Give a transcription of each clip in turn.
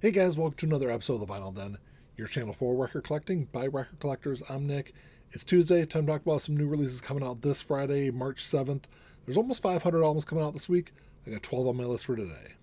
Hey guys, welcome to another episode of The Vinyl Den, your channel for record collecting by record collectors. I'm Nick. It's Tuesday, time to talk about some new releases coming out this Friday, March 7th. There's almost 500 albums coming out this week. I got 12 on my list for today.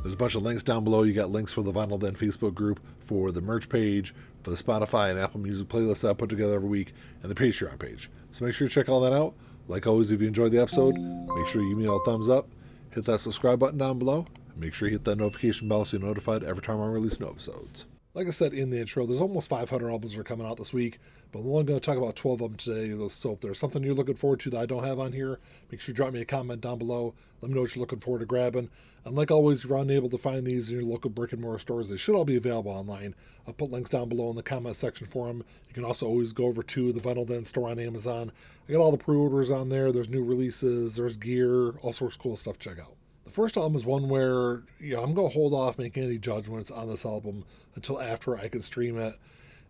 There's a bunch of links down below. You got links for the Vinyl Den Facebook group, for the merch page, for the Spotify and Apple Music playlist that I put together every week, and the Patreon page. So make sure you check all that out. Like always, if you enjoyed the episode, make sure you give me a thumbs up, hit that subscribe button down below, and make sure you hit that notification bell so you're notified every time I release new episodes. Like I said in the intro, there's almost 500 albums that are coming out this week, but I'm only going to talk about 12 of them today. So if there's something you're looking forward to that I don't have on here, make sure you drop me a comment down below. Let me know what you're looking forward to grabbing. And like always, if you're unable to find these in your local brick and mortar stores, they should all be available online. I'll put links down below in the comment section for them. You can also always go over to the Vinyl Den store on Amazon. I got all the pre-orders on there. There's new releases, there's gear, all sorts of cool stuff to check out. The first album is one where, I'm going to hold off making any judgments on this album until after I can stream it.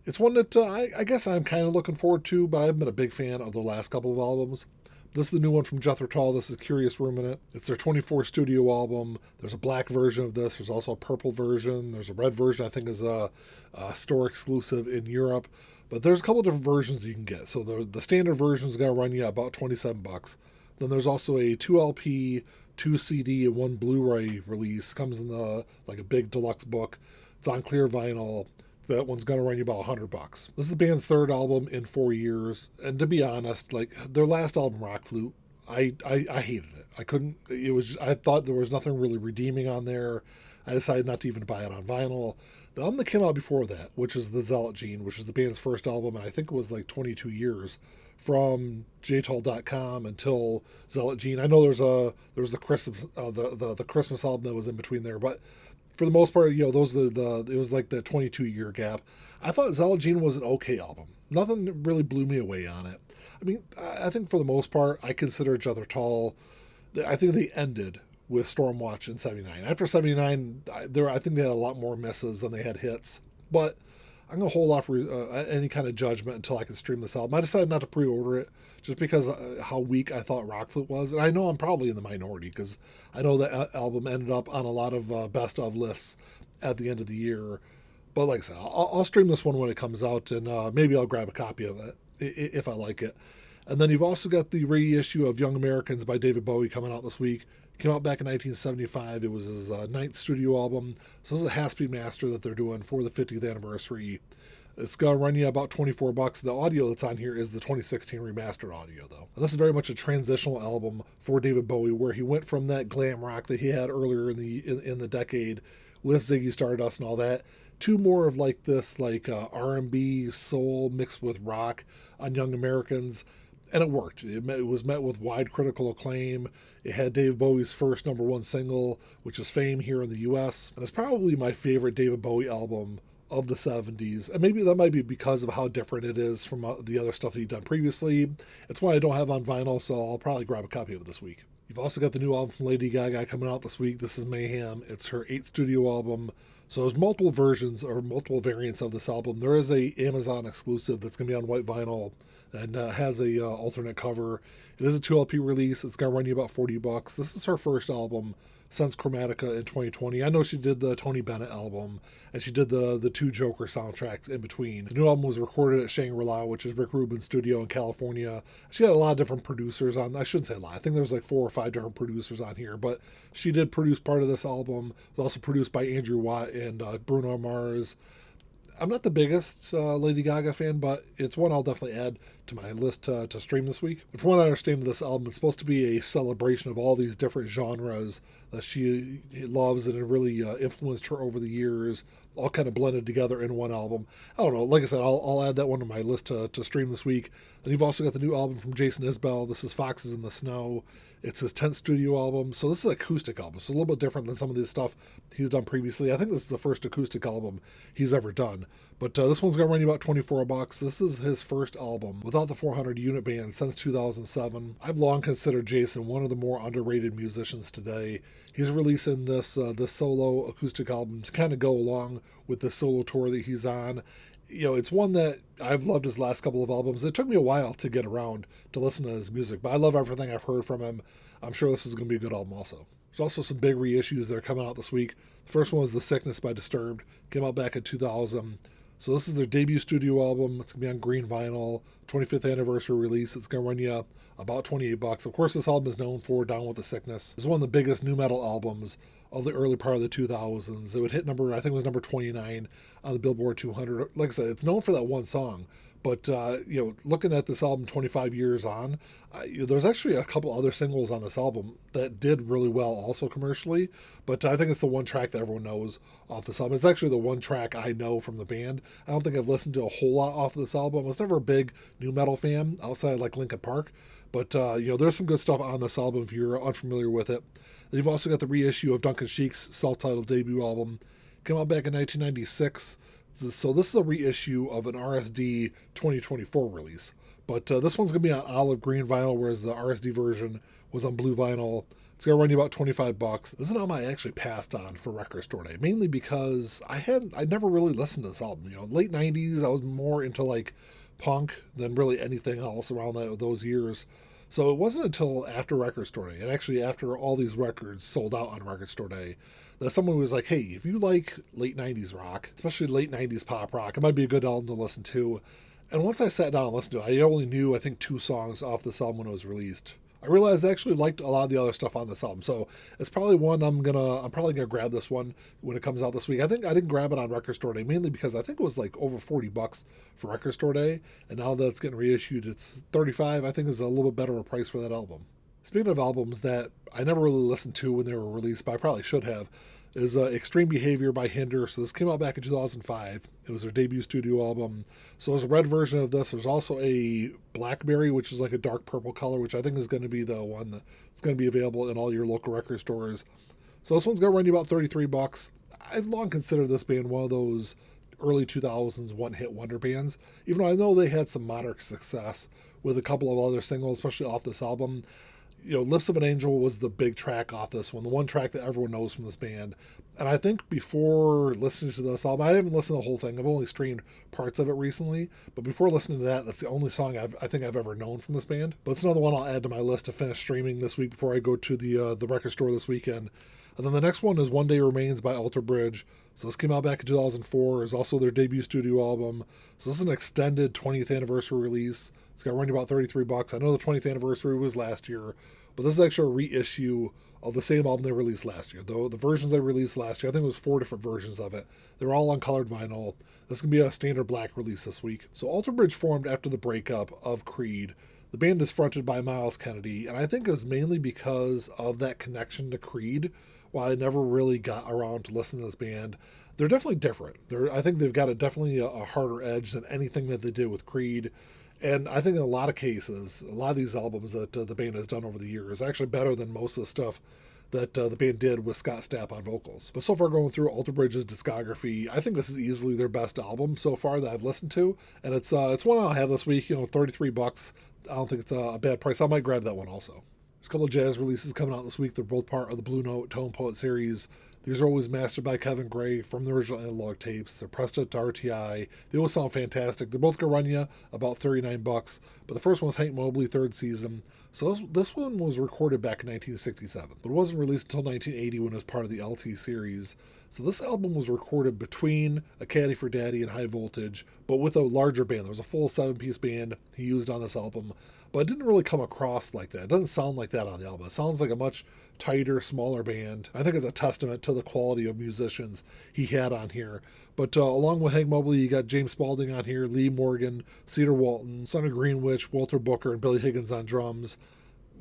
It's one that I guess I'm kind of looking forward to, but I've been a big fan of the last couple of albums. This is the new one from Jethro Tull. This is Curious Ruminant. It's their 24 studio album. There's a black version of this. There's also a purple version. There's a red version I think is a store exclusive in Europe. But there's a couple different versions you can get. So the standard version is going to run you about $27. Then there's also a 2 LP, 2 CD, and 1 Blu-ray release. Comes in like a big deluxe book. It's on clear vinyl. That one's going to run you about $100. This is the band's third album in 4 years. And to be honest, like their last album, Rock Flute, I hated it. I thought there was nothing really redeeming on there. I decided not to even buy it on vinyl. The album that came out before that, which is The Zealot Gene, which is the band's first album, and I think it was like 22 years from jtoll.com until Zealot Gene. I know there's the Christmas the Christmas album that was in between there, but for the most part, those are it was like the 22-year gap. I thought Zealot Gene was an okay album. Nothing really blew me away on it. I mean, I think for the most part, I consider Jethro Tull. I think they ended with Stormwatch in '79. After '79, I think they had a lot more misses than they had hits. But I'm going to hold off any kind of judgment until I can stream this album. I decided not to pre-order it just because how weak I thought Rock Flute was. And I know I'm probably in the minority because I know that album ended up on a lot of best of lists at the end of the year. But like I said, I'll stream this one when it comes out, and maybe I'll grab a copy of it if I like it. And then you've also got the reissue of Young Americans by David Bowie coming out this week. It came out back in 1975. It was his ninth studio album. So this is a half-speed master that they're doing for the 50th anniversary. It's going to run you about $24. The audio that's on here is the 2016 remastered audio, though. And this is very much a transitional album for David Bowie, where he went from that glam rock that he had earlier in the decade with Ziggy Stardust and all that to more of like this R&B soul mixed with rock on Young Americans. And it worked. It was met with wide critical acclaim. It had David Bowie's first #1 single, which is Fame here in the U.S. And it's probably my favorite David Bowie album of the 70s. And maybe that might be because of how different it is from the other stuff that he'd done previously. It's one I don't have on vinyl, so I'll probably grab a copy of it this week. You've also got the new album from Lady Gaga coming out this week. This is Mayhem. It's her 8th studio album. So there's multiple versions or multiple variants of this album. There is a Amazon exclusive that's going to be on white vinyl and has a alternate cover. It is a 2 LP release. It's going to run you about $40. This is her first album since Chromatica in 2020. I know she did the Tony Bennett album, and she did the 2 Joker soundtracks in between. The new album was recorded at Shangri-La, which is Rick Rubin's studio in California. She had a lot of different producers on. I shouldn't say a lot. I think there's like 4 or 5 different producers on here, but she did produce part of this album. It was also produced by Andrew Watt and Bruno Mars. I'm not the biggest Lady Gaga fan, but it's one I'll definitely add to my list to stream this week. From what I understand of this album, it's supposed to be a celebration of all these different genres that she loves and it really influenced her over the years, all kind of blended together in one album. I don't know. Like I said, I'll add that one to my list to stream this week. And you've also got the new album from Jason Isbell. This is Foxes in the Snow. It's his 10th studio album. So this is an acoustic album. So a little bit different than some of the stuff he's done previously. I think this is the first acoustic album he's ever done. But this one's going to run you about $24. This is his first album without the 400 unit band since 2007. I've long considered Jason one of the more underrated musicians today. He's releasing this solo acoustic album to kind of go along with the solo tour that he's on. It's one that I've loved his last couple of albums. It took me a while to get around to listen to his music, but I love everything I've heard from him. I'm sure this is going to be a good album also. There's also some big reissues that are coming out this week. The first one was The Sickness by Disturbed. Came out back in 2000. So this is their debut studio album. It's going to be on green vinyl, 25th anniversary release. It's going to run you about $28. Of course, this album is known for Down with the Sickness. It's one of the biggest nu metal albums of the early part of the 2000s. It would hit I think it was number 29 on the Billboard 200. Like I said, it's known for that one song. But, looking at this album 25 years on, there's actually a couple other singles on this album that did really well also commercially. But I think it's the one track that everyone knows off this album. It's actually the one track I know from the band. I don't think I've listened to a whole lot off of this album. I was never a big nu metal fan outside like Linkin Park. But, there's some good stuff on this album if you're unfamiliar with it. Then you've also got the reissue of Duncan Sheik's self-titled debut album. Came out back in 1996. So this is a reissue of an RSD 2024 release. But this one's going to be on olive green vinyl, whereas the RSD version was on blue vinyl. It's going to run you about $25. This is an album I actually passed on for Record Store Day, mainly because I'd never really listened to this album. Late 90s, I was more into like punk than really anything else around those years. So it wasn't until after Record Store Day, and actually after all these records sold out on Record Store Day, that someone was like, hey, if you like late 90s rock, especially late 90s pop rock, it might be a good album to listen to. And once I sat down and listened to it, I only knew, I think, 2 songs off this album when it was released. I realized I actually liked a lot of the other stuff on this album, so it's probably one I'm probably gonna grab this one when it comes out this week. I think I didn't grab it on Record Store Day mainly because I think it was like over $40 for Record Store Day, and now that it's getting reissued, it's $35. I think is a little bit better a price for that album. Speaking of albums that I never really listened to when they were released, but I probably should have, is Extreme Behavior by Hinder. So this came out back in 2005. It was their debut studio album. So there's a red version of this. There's also a Blackberry, which is like a dark purple color, which I think is going to be the one that's going to be available in all your local record stores. So this one's going to run you about $33. I've long considered this band one of those early 2000s one-hit wonder bands, even though I know they had some moderate success with a couple of other singles, especially off this album. Lips of an Angel was the big track off this one, the one track that everyone knows from this band. And I think before listening to this album, I haven't listened to the whole thing. I've only streamed parts of it recently. But before listening to that, that's the only song I think I've ever known from this band. But it's another one I'll add to my list to finish streaming this week before I go to the record store this weekend. And then the next one is One Day Remains by Alter Bridge. So this came out back in 2004. It's also their debut studio album. So this is an extended 20th anniversary release. It's going to run you about $33. I know the 20th anniversary was last year, but this is actually a reissue of the same album they released last year. Though the versions they released last year, I think it was 4 different versions of it. They're all on colored vinyl. This can be a standard black release this week. So Alter Bridge formed after the breakup of Creed. The band is fronted by Miles Kennedy, and I think it was mainly because of that connection to Creed. While I never really got around to listen to this band, they're definitely different. I think they've got definitely a harder edge than anything that they did with Creed. And I think in a lot of cases, a lot of these albums that the band has done over the years are actually better than most of the stuff that the band did with Scott Stapp on vocals. But so far going through Alter Bridge's discography, I think this is easily their best album so far that I've listened to. And it's one I'll have this week, $33. I don't think it's a bad price. I might grab that one also. There's a couple of jazz releases coming out this week. They're both part of the Blue Note Tone Poet series. These are always mastered by Kevin Gray from the original analog tapes. They're pressed to RTI. They always sound fantastic. They're both going to run you about $39. But the first one's Hank Mobley, 3rd season. So this one was recorded back in 1967, but it wasn't released until 1980 when it was part of the LT series. So this album was recorded between A Caddy for Daddy and High Voltage, but with a larger band. There was a full 7-piece band he used on this album, but it didn't really come across like that. It doesn't sound like that on the album. It sounds like a much tighter, smaller band. I think it's a testament to the quality of musicians he had on here. But along with Hank Mobley, you got James Spaulding on here, Lee Morgan, Cedar Walton, Sonny Greenwich, Walter Booker, and Billy Higgins on drums.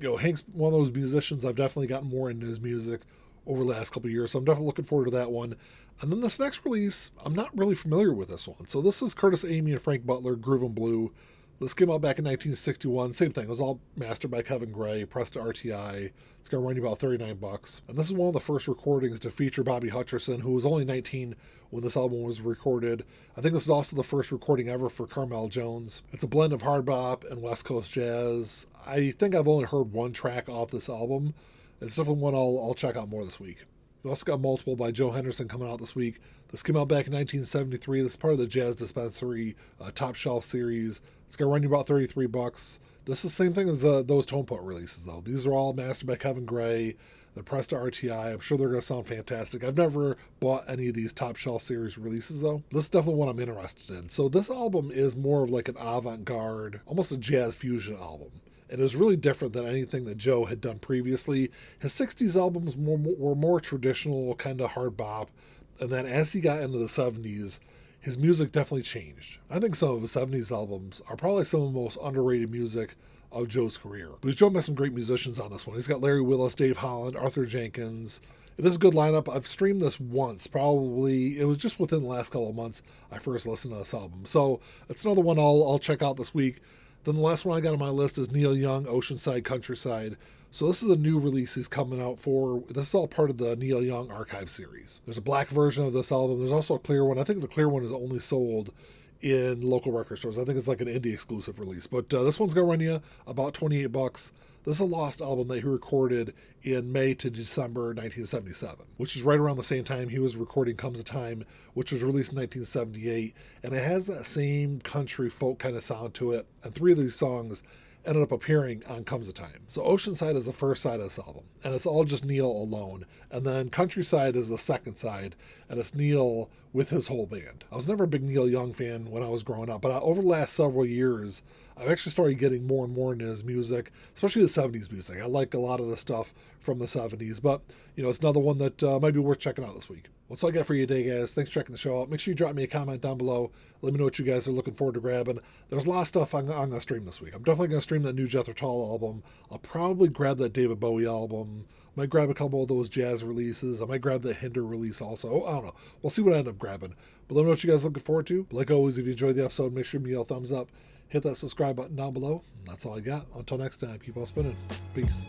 Hank's one of those musicians I've definitely gotten more into his music over the last couple of years, so I'm definitely looking forward to that one. And then this next release, I'm not really familiar with this one. So this is Curtis Amy and Frank Butler, Groovin Blue. This came out back in 1961. Same thing. It was all mastered by Kevin Gray, pressed to RTI. It's going to run you about $39. And this is one of the first recordings to feature Bobby Hutcherson, who was only 19 when this album was recorded. I think this is also the first recording ever for Carmel Jones. It's a blend of hard bop and West Coast jazz. I think I've only heard one track off this album. It's definitely one I'll check out more this week. We also got Multiple by Joe Henderson coming out this week. This came out back in 1973. This is part of the Jazz Dispensary Top Shelf series. It's going to run you about $33. This is the same thing as those Tone Pot releases, though. These are all mastered by Kevin Gray. They're pressed to RTI. I'm sure they're going to sound fantastic. I've never bought any of these Top Shelf series releases, though. This is definitely one I'm interested in. So this album is more of like an avant-garde, almost a jazz fusion album. It is really different than anything that Joe had done previously. His 60s albums were more traditional, kind of hard bop. And then as he got into the 70s, his music definitely changed. I think some of his 70s albums are probably some of the most underrated music of Joe's career. But Joe met some great musicians on this one. He's got Larry Willis, Dave Holland, Arthur Jenkins. It is a good lineup. I've streamed this once. Probably, it was just within the last couple of months I first listened to this album. So it's another one I'll check out this week. Then the last one I got on my list is Neil Young, Oceanside, Countryside. So this is a new release he's coming out for. This is all part of the Neil Young archive series. There's a black version of this album. There's also a clear one. I think the clear one is only sold in local record stores. I think it's like an indie exclusive release. But this one's going to run you about $28. This is a lost album that he recorded in May to December 1977, which is right around the same time he was recording Comes a Time, which was released in 1978. And it has that same country folk kind of sound to it. And 3 of these songs ended up appearing on Comes a Time. So Oceanside is the first side of this album, and it's all just Neil alone. And then Countryside is the second side, and it's Neil with his whole band. I was never a big Neil Young fan when I was growing up, but over the last several years, I've actually started getting more and more into his music, especially the 70s music. I like a lot of the stuff from the 70s, but it's another one that might be worth checking out this week. Well, that's all I got for you today, guys. Thanks for checking the show out. Make sure you drop me a comment down below. Let me know what you guys are looking forward to grabbing. There's a lot of stuff I'm going to stream this week. I'm definitely going to stream that new Jethro Tull album. I'll probably grab that David Bowie album. I might grab a couple of those jazz releases. I might grab the Hinder release also. I don't know. We'll see what I end up grabbing. But let me know what you guys are looking forward to. But like always, if you enjoyed the episode, make sure you give me a thumbs up. Hit that subscribe button down below. And that's all I got. Until next time, keep on spinning. Peace.